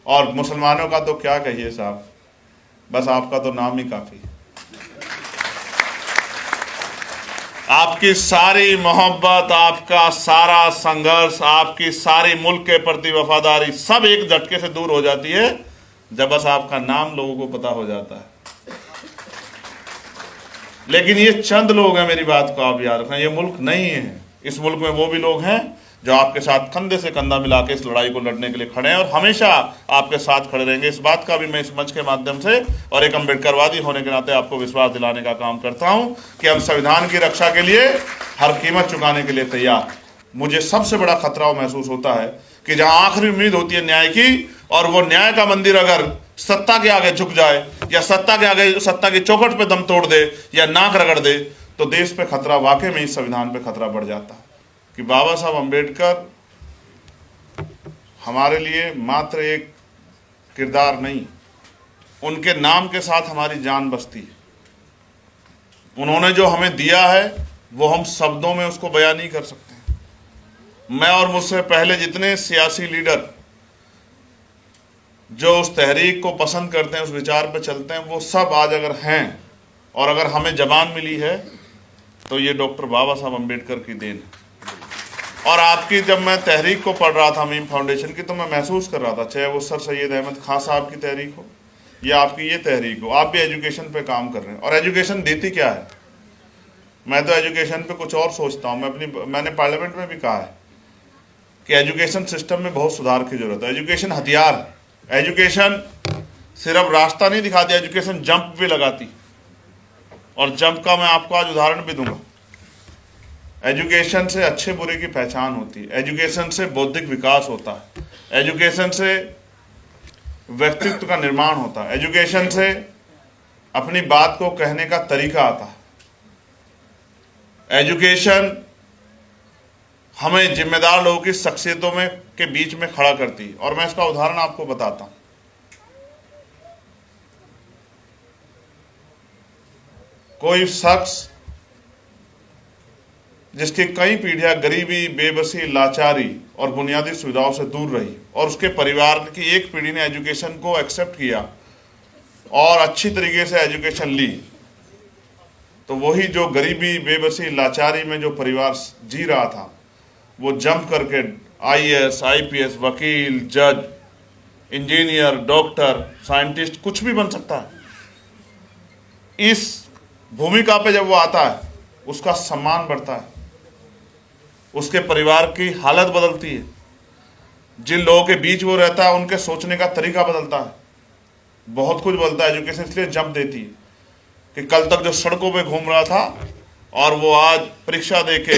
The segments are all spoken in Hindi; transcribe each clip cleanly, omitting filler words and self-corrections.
और मुसलमानों का तो क्या कहिए साहब, बस आपका तो नाम ही काफी। आपकी सारी मोहब्बत, आपका सारा संघर्ष, आपकी सारी मुल्क के प्रति वफादारी सब एक झटके से दूर हो जाती है जब बस आपका नाम लोगों को पता हो जाता है। लेकिन ये चंद लोग हैं, मेरी बात को आप याद रखना, ये मुल्क नहीं है। इस मुल्क में वो भी लोग हैं जो आपके साथ कंधे से कंधा मिला के इस लड़ाई को लड़ने के लिए खड़े हैं और हमेशा आपके साथ खड़े रहेंगे। इस बात का भी मैं इस मंच के माध्यम से और एक अम्बेडकरवादी होने के नाते आपको विश्वास दिलाने का काम करता हूं कि हम संविधान की रक्षा के लिए हर कीमत चुकाने के लिए तैयार। मुझे सबसे बड़ा खतरा महसूस होता है कि जहां आखिरी उम्मीद होती है न्याय की, और वो न्याय का मंदिर अगर सत्ता के आगे झुक जाए या सत्ता के आगे, सत्ता की चौखट पे दम तोड़ दे या नाक रगड़ दे, तो देश पे खतरा, वाकई में इस संविधान पे खतरा बढ़ जाता है। कि बाबा साहब अम्बेडकर हमारे लिए मात्र एक किरदार नहीं, उनके नाम के साथ हमारी जान बसती है। उन्होंने जो हमें दिया है वो हम शब्दों में उसको बयान नहीं कर सकते। मैं और मुझसे पहले जितने सियासी लीडर जो उस तहरीक को पसंद करते हैं, उस विचार पर चलते हैं, वो सब आज अगर हैं और अगर हमें जबान मिली है तो ये डॉक्टर बाबा साहब अम्बेडकर की देन है। और आपकी, जब मैं तहरीक को पढ़ रहा था मीम फाउंडेशन की, तो मैं महसूस कर रहा था, चाहे वो सर सैयद अहमद खान साहब की तहरीक हो या आपकी ये तहरीक हो, आप भी एजुकेशन पे काम कर रहे हैं। और एजुकेशन देती क्या है? मैं तो एजुकेशन पे कुछ और सोचता हूँ। मैंने पार्लियामेंट में भी कहा है कि एजुकेशन सिस्टम में बहुत सुधार की जरूरत है। एजुकेशन हथियार है। एजुकेशन सिर्फ रास्ता नहीं दिखाती, एजुकेशन जंप भी लगाती, और जंप का मैं आपको आज उदाहरण भी दूंगा। एजुकेशन से अच्छे बुरे की पहचान होती है, एजुकेशन से बौद्धिक विकास होता है, एजुकेशन से व्यक्तित्व का निर्माण होता है, एजुकेशन से अपनी बात को कहने का तरीका आता है। एजुकेशन हमें जिम्मेदार लोगों की शख्सियतों में के बीच में खड़ा करती है। और मैं इसका उदाहरण आपको बताता हूं। कोई शख्स जिसकी कई पीढ़ियां गरीबी, बेबसी, लाचारी और बुनियादी सुविधाओं से दूर रही, और उसके परिवार की एक पीढ़ी ने एजुकेशन को एक्सेप्ट किया और अच्छी तरीके से एजुकेशन ली, तो वही जो गरीबी, बेबसी, लाचारी में जो परिवार जी रहा था, वो जंप करके IAS, IPS, वकील, जज, इंजीनियर, डॉक्टर, साइंटिस्ट, कुछ भी बन सकता है। इस भूमिका पे जब वो आता है, उसका सम्मान बढ़ता है, उसके परिवार की हालत बदलती है, जिन लोगों के बीच वो रहता है उनके सोचने का तरीका बदलता है, बहुत कुछ बदलता है। एजुकेशन इसलिए जंप देती है कि कल तक जो सड़कों पे घूम रहा था और वो आज परीक्षा देके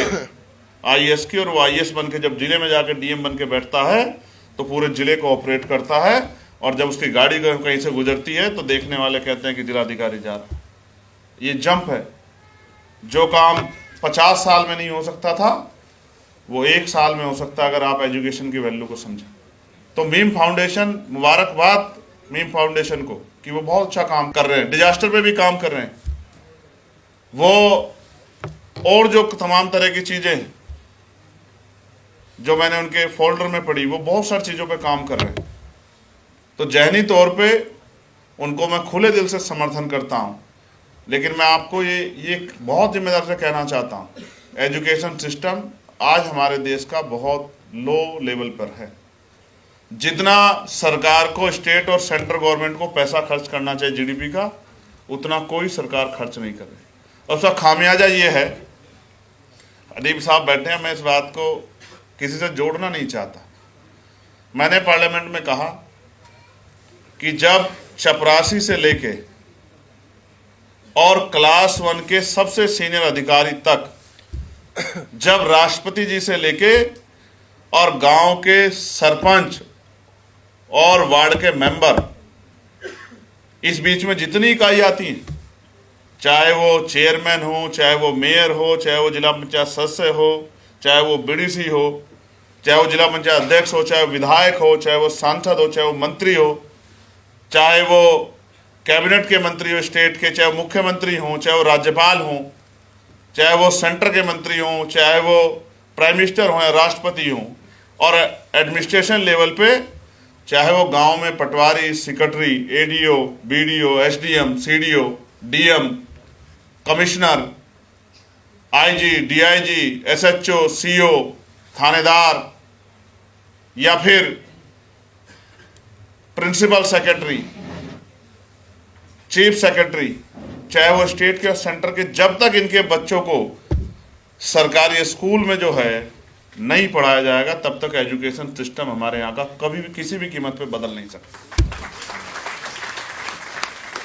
IAS की, और वो IAS बन के जब जिले में जाके DM बन के बैठता है तो पूरे जिले को ऑपरेट करता है, और जब उसकी गाड़ी कहीं से गुजरती है तो देखने वाले कहते हैं कि जिलाधिकारी जा रहा है। ये जंप है। जो काम 50 साल में नहीं हो सकता था वो 1 साल में हो सकता है अगर आप एजुकेशन की वैल्यू को समझें। तो मीम फाउंडेशन, मुबारकबाद मीम फाउंडेशन को कि वो बहुत अच्छा काम कर रहे हैं, डिजास्टर पे भी काम कर रहे हैं वो, और जो तमाम तरह की चीजें जो मैंने उनके फोल्डर में पढ़ी, वो बहुत सारी चीजों पे काम कर रहे हैं। तो ज़हनी तौर पे उनको मैं खुले दिल से समर्थन करता हूं। लेकिन मैं आपको ये बहुत जिम्मेदारी से कहना चाहता हूं, एजुकेशन सिस्टम आज हमारे देश का बहुत लो लेवल पर है। जितना सरकार को, स्टेट और सेंट्रल गवर्नमेंट को पैसा खर्च करना चाहिए GDP का, उतना कोई सरकार खर्च नहीं कर रही। और उसका खामियाजा ये है, अदीब साहब बैठे हैं, मैं इस बात को किसी से जोड़ना नहीं चाहता। मैंने पार्लियामेंट में कहा कि जब चपरासी से लेके और क्लास 1 के सबसे सीनियर अधिकारी तक, जब राष्ट्रपति जी से लेके और गांव के सरपंच और वार्ड के मेंबर, इस बीच में जितनी इकाई आती हैं, चाहे वो चेयरमैन हो, चाहे वो मेयर हो, चाहे वो जिला पंचायत सदस्य हो, चाहे वो BDC हो, चाहे वो जिला पंचायत अध्यक्ष हो, चाहे वो विधायक हो, चाहे वो सांसद हो, चाहे वो मंत्री हो, चाहे वो कैबिनेट के मंत्री हो स्टेट के, चाहे वो मुख्यमंत्री हो, चाहे वो राज्यपाल हो, चाहे वो सेंटर के मंत्री हो, चाहे वो प्राइम मिनिस्टर हो या राष्ट्रपति हो, और एडमिनिस्ट्रेशन लेवल पे चाहे वो गांव में पटवारी, secretary, ADO, BDO, SDM, CDO, DM, commissioner, IG, DIG, SHO, CO, थानेदार या फिर प्रिंसिपल सेक्रेटरी, चीफ सेक्रेटरी, चाहे वो स्टेट के सेंटर के, जब तक इनके बच्चों को सरकारी स्कूल में जो है नहीं पढ़ाया जाएगा तब तक एजुकेशन सिस्टम हमारे यहाँ का कभी भी किसी भी कीमत पे बदल नहीं सकता।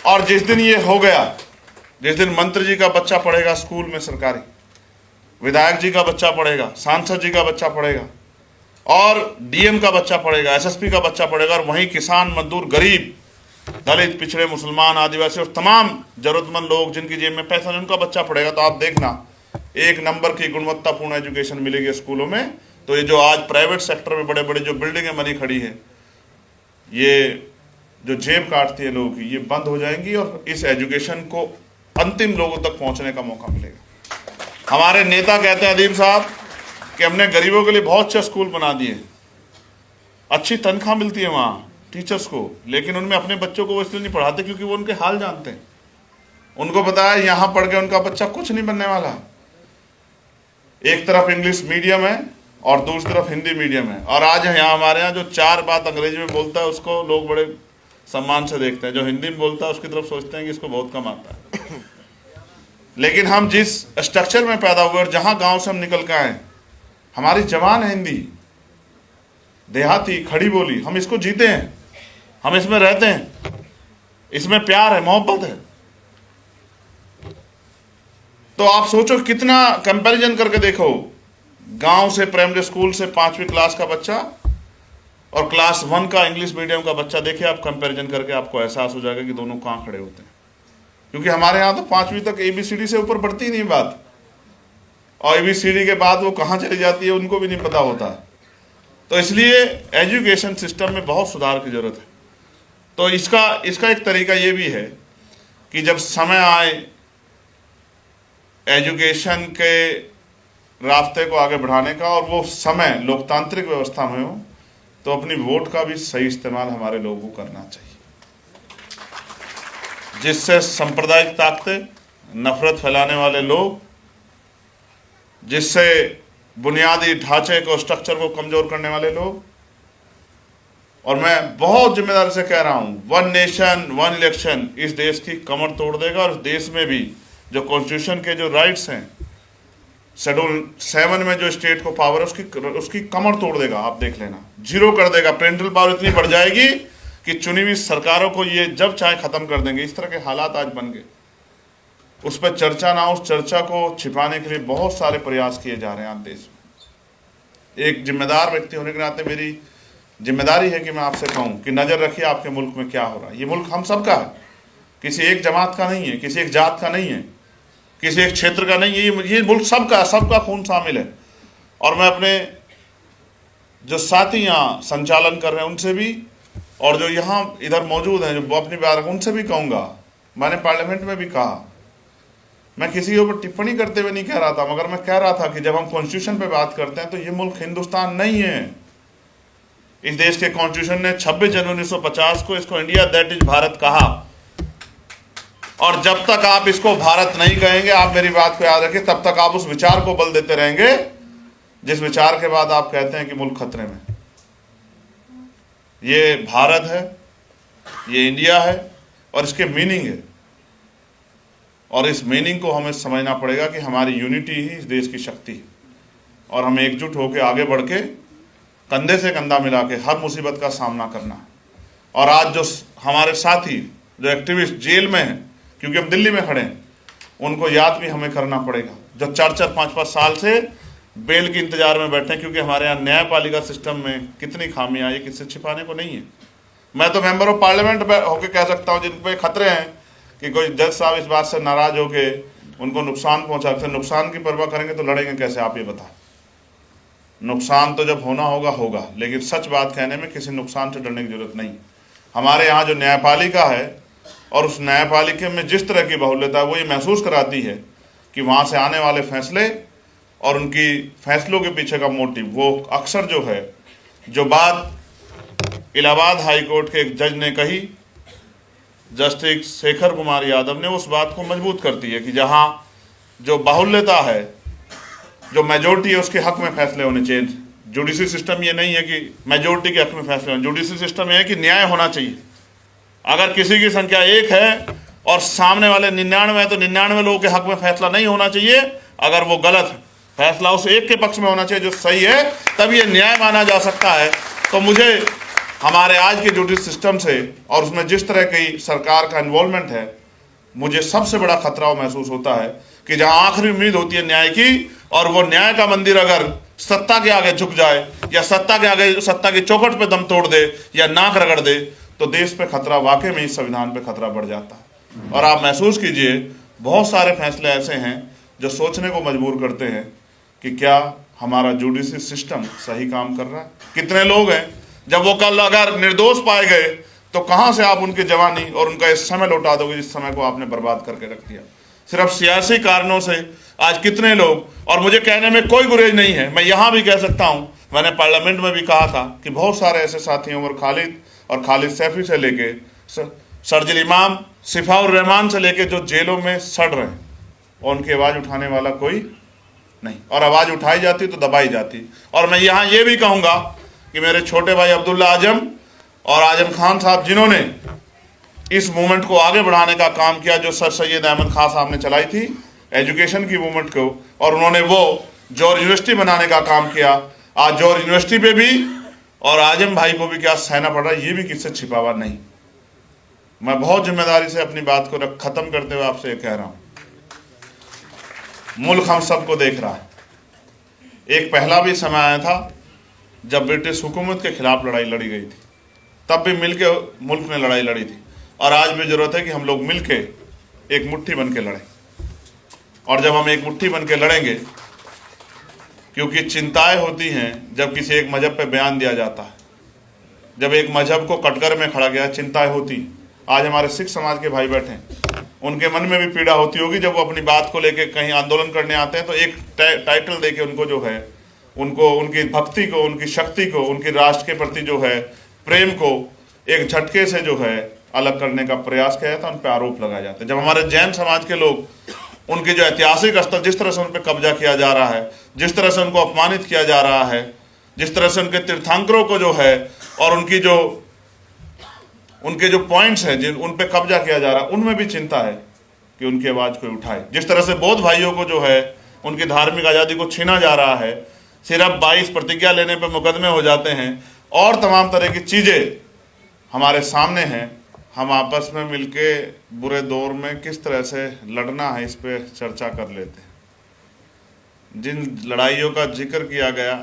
और जिस दिन ये हो गया, जिस दिन मंत्री जी का बच्चा पढ़ेगा स्कूल में सरकारी, विधायक जी का बच्चा पढ़ेगा, सांसद जी का बच्चा पढ़ेगा और डीएम का बच्चा पढ़ेगा, एसएसपी का बच्चा पढ़ेगा, और वहीं किसान, मजदूर, गरीब, दलित, पिछड़े, मुसलमान, आदिवासी और तमाम जरूरतमंद लोग जिनकी जेब में पैसा नहीं, उनका बच्चा पढ़ेगा, तो आप देखना एक नंबर की गुणवत्तापूर्ण एजुकेशन मिलेगी स्कूलों में। तो ये जो आज प्राइवेट सेक्टर में बड़े बड़े जो बिल्डिंगें बनी खड़ी है, ये जो जेब काटती है लोगों की, ये बंद हो जाएंगी और इस एजुकेशन को अंतिम लोगों तक पहुंचने का मौका मिलेगा। हमारे नेता कहते हैं अदीब साहब कि हमने गरीबों के लिए बहुत अच्छे स्कूल बना दिए, अच्छी तनख्वाह मिलती है वहाँ टीचर्स को, लेकिन उनमें अपने बच्चों को वो इसलिए नहीं पढ़ाते क्योंकि वो उनके हाल जानते हैं। उनको पता है यहाँ पढ़ के उनका बच्चा कुछ नहीं बनने वाला। एक तरफ इंग्लिश मीडियम है और दूसरी तरफ हिंदी मीडियम है, और आज यहाँ हमारे यहाँ जो 4 बात अंग्रेजी में बोलता है उसको लोग बड़े सम्मान से देखते हैं, जो हिंदी में बोलता है उसकी तरफ सोचते हैं कि इसको बहुत कम आता है। लेकिन हम जिस स्ट्रक्चर में पैदा हुए और जहाँ गांव से हम निकल के आए, हमारी जबान है हिंदी, देहाती, खड़ी बोली, हम इसको जीते हैं, हम इसमें रहते हैं, इसमें प्यार है, मोहब्बत है। तो आप सोचो कितना कंपैरिजन करके देखो, गांव से प्राइमरी स्कूल से 5वीं क्लास का बच्चा और क्लास 1 का इंग्लिश मीडियम का बच्चा, देखिए आप कंपैरिजन करके आपको एहसास हो जाएगा कि दोनों कहाँ खड़े होते हैं। क्योंकि हमारे यहाँ तो 5वीं तक ABCD से ऊपर बढ़ती नहीं बात, और ABCD के बाद वो कहाँ चली जाती है उनको भी नहीं पता होता। तो इसलिए एजुकेशन सिस्टम में बहुत सुधार की जरूरत है। तो इसका एक तरीका ये भी है कि जब समय आए एजुकेशन के रास्ते को आगे बढ़ाने का, और वो समय लोकतांत्रिक व्यवस्था में हो, तो अपनी वोट का भी सही इस्तेमाल हमारे लोगों को करना चाहिए, जिससे सांप्रदायिक ताकतें, नफरत फैलाने वाले लोग, जिससे बुनियादी ढांचे को, स्ट्रक्चर को कमजोर करने वाले लोग, और मैं बहुत जिम्मेदारी से कह रहा हूं, 1 नेशन 1 इलेक्शन इस देश की कमर तोड़ देगा, और इस देश में भी जो कॉन्स्टिट्यूशन के जो राइट्स हैं, शेड्यूल 7 में जो स्टेट को पावर है उसकी कमर तोड़ देगा। आप देख लेना, जीरो कर देगा। पेरेंटल पावर इतनी बढ़ जाएगी कि चुनी हुई सरकारों को ये जब चाहे खत्म कर देंगे। इस तरह के हालात आज बन गए। उस पर चर्चा ना, उस चर्चा को छिपाने के लिए बहुत सारे प्रयास किए जा रहे हैं आज देश में। एक जिम्मेदार व्यक्ति होने के नाते मेरी जिम्मेदारी है कि मैं आपसे कहूं कि नजर रखिए आपके मुल्क में क्या हो रहा है। ये मुल्क हम सबका है, किसी एक जमात का नहीं है, किसी एक जात का नहीं है, किसी एक क्षेत्र का नहीं है। ये मुल्क सबका, सबका खून शामिल है। और मैं अपने जो साथी यहाँ संचालन कर रहे हैं उनसे भी, और जो यहाँ इधर मौजूद हैं जो अपनी बात, उनसे भी कहूँगा, मैंने पार्लियामेंट में भी कहा, मैं किसी के ऊपर टिप्पणी करते हुए नहीं कह रहा था, मगर मैं कह रहा था कि जब हम कॉन्स्टिट्यूशन पे बात करते हैं तो ये मुल्क हिंदुस्तान नहीं है। इस देश के कॉन्स्टिट्यूशन ने 26 जनवरी 1950 को इसको इंडिया दैट इज भारत कहा, और जब तक आप इसको भारत नहीं कहेंगे, आप मेरी बात को याद रखें, तब तक आप उस विचार को बल देते रहेंगे जिस विचार के बाद आप कहते हैं कि मुल्क खतरे में। ये भारत है, ये इंडिया है, और इसके मीनिंग है, और इस मीनिंग को हमें समझना पड़ेगा कि हमारी यूनिटी ही इस देश की शक्ति है, और हमें एकजुट होकर आगे बढ़ के कंधे से कंधा मिला के हर मुसीबत का सामना करना है। और आज जो हमारे साथी जो एक्टिविस्ट जेल में हैं, क्योंकि हम दिल्ली में खड़े हैं, उनको याद भी हमें करना पड़ेगा, जो 4-4, 5-5 साल से बेल के इंतजार में बैठे हैं, क्योंकि हमारे यहाँ न्यायपालिका सिस्टम में कितनी खामियां, ये किससे छिपाने को नहीं है। मैं तो मेंबर ऑफ पार्लियामेंट होकर कह सकता हूँ, जिन पे खतरे हैं कि कोई जज साहब इस बात से नाराज होके उनको नुकसान पहुंचा सकते। नुकसान की परवाह करेंगे तो लड़ेंगे कैसे, आप ये बताएं। नुकसान तो जब होना होगा होगा, लेकिन सच बात कहने में किसी नुकसान से डरने की जरूरत नहीं। हमारे यहाँ जो न्यायपालिका है, और उस न्यायपालिका में जिस तरह की बहुल्यता है, वो ये महसूस कराती है कि वहाँ से आने वाले फैसले और उनकी फैसलों के पीछे का मोटिव, वो अक्सर जो है, जो बात इलाहाबाद हाई कोर्ट के एक जज ने कही, जस्टिस शेखर कुमार यादव ने, उस बात को मजबूत करती है कि जहां जो बाहुल्यता है, जो मेजोरिटी है, उसके हक में फैसले होने चाहिए। जुडिशरी सिस्टम ये नहीं है कि मेजोरिटी के हक में फैसले होने, जुडिशरी सिस्टम ये है कि न्याय होना चाहिए। अगर किसी की संख्या 1 है और सामने वाले 99 है तो 99 लोगों के हक में फैसला नहीं होना चाहिए। अगर वो गलत है, फैसला उस एक के पक्ष में होना चाहिए जो सही है, तब ये न्याय माना जा सकता है। तो मुझे हमारे आज के जुडिशरी सिस्टम से और उसमें जिस तरह की सरकार का इन्वॉल्वमेंट है, मुझे सबसे बड़ा खतरा महसूस होता है कि जहां आखिरी उम्मीद होती है न्याय की, और वो न्याय का मंदिर अगर सत्ता के आगे झुक जाए या सत्ता के आगे, सत्ता की चौखट पे दम तोड़ दे या नाक रगड़ दे, तो देश पे खतरा, वाकई में इस संविधान पे खतरा बढ़ जाता है। और आप महसूस कीजिए, बहुत सारे फैसले ऐसे हैं जो सोचने को मजबूर करते हैं कि क्या हमारा जुडिशरी सिस्टम सही काम कर रहा है। कितने लोग हैं, जब वो कल अगर निर्दोष पाए गए तो कहां से आप उनकी जवानी और उनका इस समय लौटा दोगे जिस समय को आपने बर्बाद करके रख दिया। सिर्फ सियासी कारणों से आज कितने लोग, और मुझे कहने में कोई गुरेज नहीं है, मैं यहां भी कह सकता हूं, मैंने पार्लियामेंट में भी कहा था कि बहुत सारे ऐसे साथी, उमर खालिद और खालिद सैफी से लेके शर्जिल इमाम, सिफाउर रहमान से लेके जो जेलों में सड़ रहे हैं, और उनकी आवाज उठाने वाला कोई नहीं, और आवाज उठाई जाती तो दबाई जाती। और मैं यहां ये भी कहूंगा कि मेरे छोटे भाई अब्दुल्ला आजम और आजम खान साहब, जिन्होंने इस मूवमेंट को आगे बढ़ाने का काम किया, जो सर सैयद अहमद खान साहब ने चलाई थी एजुकेशन की मूवमेंट को, और उन्होंने वो जौहर यूनिवर्सिटी बनाने का काम किया। आज जौहर यूनिवर्सिटी पे भी और आजम भाई को भी क्या सहना पड़ रहा है, ये भी किससे छिपा हुआ नहीं। मैं बहुत जिम्मेदारी से अपनी बात को खत्म करते हुए आपसे कह रहा हूं, मुल्क हम सबको देख रहा है। एक पहला भी समय आया था जब ब्रिटिश हुकूमत के खिलाफ लड़ाई लड़ी गई थी, तब भी मिलके मुल्क ने लड़ाई लड़ी थी, और आज भी जरूरत है कि हम लोग मिलके एक मुट्ठी बन के लड़ें। और जब हम एक मुट्ठी बन के लड़ेंगे, क्योंकि चिंताएं होती हैं जब किसी एक मजहब पे बयान दिया जाता है, जब एक मजहब को कटघरे में खड़ा गया, चिंताएं होती। आज हमारे सिख समाज के भाई बैठे हैं, उनके मन में भी पीड़ा होती होगी जब वो अपनी बात को लेके कहीं आंदोलन करने आते हैं तो एक टाइटल देके उनको जो है, उनको उनकी भक्ति को, उनकी शक्ति को, उनकी राष्ट्र के प्रति जो है प्रेम को एक झटके से जो है अलग करने का प्रयास किया जाता है, उन पर आरोप लगाए जाते हैं। जब हमारे जैन समाज के लोग, उनके जो ऐतिहासिक स्तर, जिस तरह से उन पर कब्जा किया जा रहा है, जिस तरह से उनको अपमानित किया जा रहा है, जिस तरह से उनके तीर्थंकरों को जो है और उनके जो पॉइंट्स हैं जिन उन पे कब्जा किया जा रहा है, उनमें भी चिंता है कि उनकी आवाज कोई उठाए। जिस तरह से बौद्ध भाइयों को जो है उनकी धार्मिक आज़ादी को छीना जा रहा है, सिर्फ 22 प्रतिज्ञा लेने पे मुकदमे हो जाते हैं, और तमाम तरह की चीज़ें हमारे सामने हैं। हम आपस में मिलके बुरे दौर में किस तरह से लड़ना है, इस पे चर्चा कर लेते हैं। जिन लड़ाइयों का जिक्र किया गया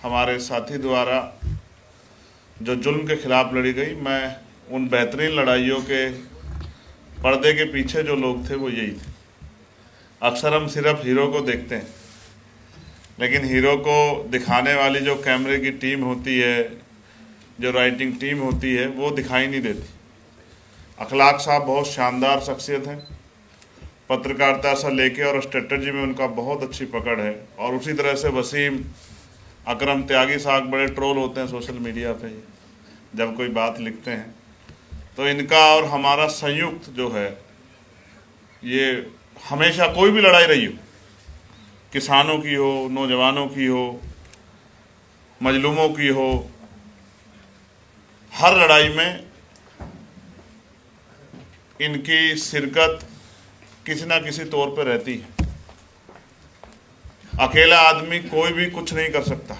हमारे साथी द्वारा, जो जुल्म के खिलाफ लड़ी गई, मैं उन बेहतरीन लड़ाइयों के पर्दे के पीछे जो लोग थे वो यही थे। अक्सर हम सिर्फ हीरो को देखते हैं, लेकिन हीरो को दिखाने वाली जो कैमरे की टीम होती है, जो राइटिंग टीम होती है, वो दिखाई नहीं देती। अखलाक साहब बहुत शानदार शख्सियत हैं, पत्रकारिता से लेके और स्ट्रेटजी में उनका बहुत अच्छी पकड़ है। और उसी तरह से वसीम अकरम त्यागी साहब बड़े ट्रोल होते हैं सोशल मीडिया पे, जब कोई बात लिखते हैं तो इनका और हमारा संयुक्त जो है, ये हमेशा कोई भी लड़ाई रही हो, किसानों की हो, नौजवानों की हो, मजलूमों की हो, हर लड़ाई में इनकी शिरकत किसी ना किसी तौर पर रहती है। अकेला आदमी कोई भी कुछ नहीं कर सकता,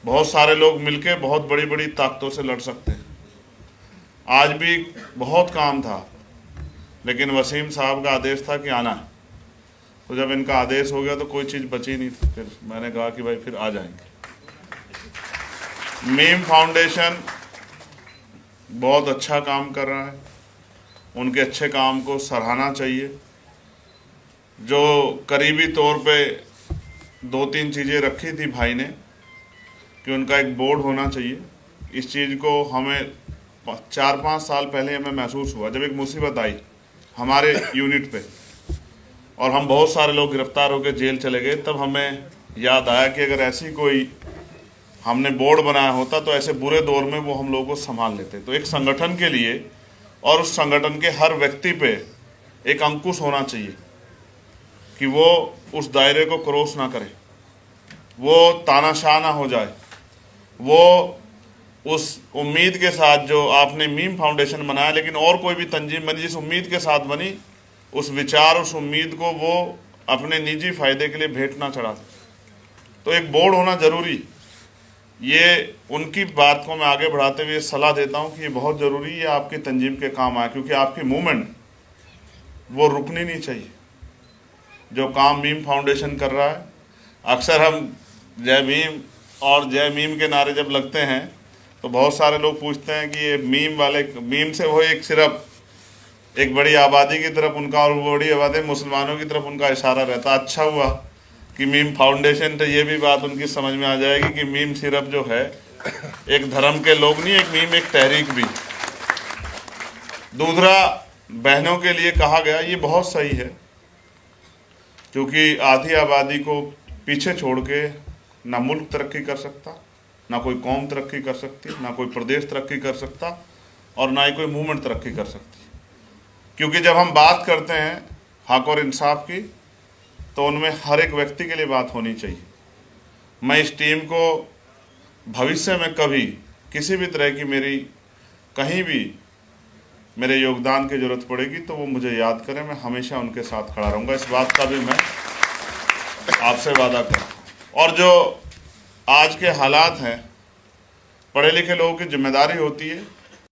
बहुत सारे लोग मिलके बहुत बड़ी बड़ी ताकतों से लड़ सकते हैं। आज भी बहुत काम था, लेकिन वसीम साहब का आदेश था कि आना है, तो जब इनका आदेश हो गया तो कोई चीज़ बची नहीं। फिर मैंने कहा कि भाई फिर आ जाएंगे। मीम फाउंडेशन बहुत अच्छा काम कर रहा है, उनके अच्छे काम को सराहना चाहिए। जो करीबी तौर पे 2-3 चीज़ें रखी थी भाई ने कि उनका एक बोर्ड होना चाहिए, इस चीज़ को हमें 4-5 साल पहले हमें महसूस हुआ जब एक मुसीबत आई हमारे यूनिट पे और हम बहुत सारे लोग गिरफ्तार होकर जेल चले गए। तब हमें याद आया कि अगर ऐसी कोई हमने बोर्ड बनाया होता तो ऐसे बुरे दौर में वो हम लोगों को संभाल लेते। तो एक संगठन के लिए और उस संगठन के हर व्यक्ति पे एक अंकुश होना चाहिए कि वो उस दायरे को क्रॉस ना करे, वो तानाशाह ना हो जाए, वो उस उम्मीद के साथ जो आपने मीम फाउंडेशन बनाया, लेकिन और कोई भी तंजीम बनी जिस उम्मीद के साथ बनी, उस विचार उस उम्मीद को वो अपने निजी फायदे के लिए भेंट ना चढ़ा। तो एक बोर्ड होना जरूरी, ये उनकी बात को मैं आगे बढ़ाते हुए सलाह देता हूं कि ये बहुत ज़रूरी है, आपकी तंजीम के काम आए, क्योंकि आपकी मूवमेंट वो रुकनी नहीं चाहिए। जो काम मीम फाउंडेशन कर रहा है, अक्सर हम जय भीम और जय मीम के नारे जब लगते हैं तो बहुत सारे लोग पूछते हैं कि ये मीम वाले, मीम से वो एक सिर्फ एक बड़ी आबादी की तरफ उनका, और बड़ी आबादी मुसलमानों की तरफ उनका इशारा रहता। अच्छा हुआ कि मीम फाउंडेशन, तो ये भी बात उनकी समझ में आ जाएगी कि मीम सिर्फ जो है एक धर्म के लोग नहीं, एक मीम एक तहरीक भी। दूसरा, बहनों के लिए कहा गया, ये बहुत सही है, क्योंकि आधी आबादी को पीछे छोड़ के ना मुल्क तरक्की कर सकता, ना कोई कौम तरक्की कर सकती, ना कोई प्रदेश तरक्की कर सकता, और ना ही कोई मूवमेंट तरक्की कर सकती। क्योंकि जब हम बात करते हैं हक और इंसाफ की, तो उनमें हर एक व्यक्ति के लिए बात होनी चाहिए। मैं इस टीम को भविष्य में कभी किसी भी तरह की मेरी कहीं भी मेरे योगदान की ज़रूरत पड़ेगी तो वो मुझे याद करें, मैं हमेशा उनके साथ खड़ा रहूँगा। इस बात का भी मैं आपसे वादा करता हूँ। और जो आज के हालात हैं, पढ़े लिखे लोगों की जिम्मेदारी होती है